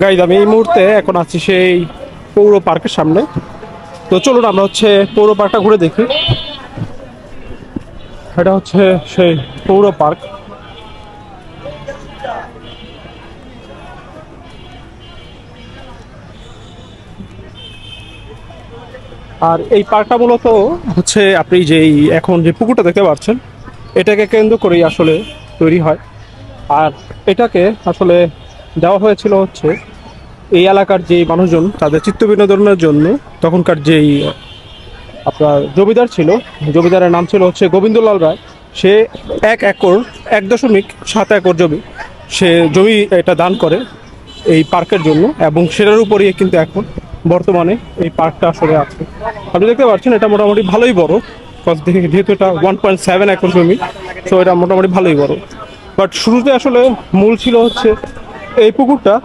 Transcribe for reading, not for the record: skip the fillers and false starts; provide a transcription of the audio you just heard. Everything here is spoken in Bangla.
গাইজ আমি এই মুহূর্তে এখন আছি সেই পৌর পার্কের সামনে। তো চলুন আমরা পৌর পার্কটা ঘুরে দেখি। এটা হচ্ছে সেই পৌর পার্ক। আর এই পার্কটা মূলত আপনি এখন যে পুকুরটা দেখতে পাচ্ছেন, এটাকে কেন্দ্র করেই আসলে তৈরি হয়। আর এটাকে আসলে দেওয়া হয়েছিল এই এলাকার যে মানুষজন তাদের চিত্ত বিনোদনের জন্য। তখনকার যেই আপনার জমিদার ছিল, জমিদারের নাম ছিল গোবিন্দলাল রায়। সে 1 একর 1.7 একর জমি, সে জমি এটা দান করে এই পার্কের জন্য, এবং সেটার উপরই কিন্তু এখন বর্তমানে এই পার্কটা আসলে আছে। আপনি দেখতে পাচ্ছেন এটা মোটামুটি ভালোই বড়, যেহেতু এটা 1.7 একর জমি, তো এটা মোটামুটি ভালোই বড়। বাট শুরুতে আসলে মূল ছিল এই পুকুরটা,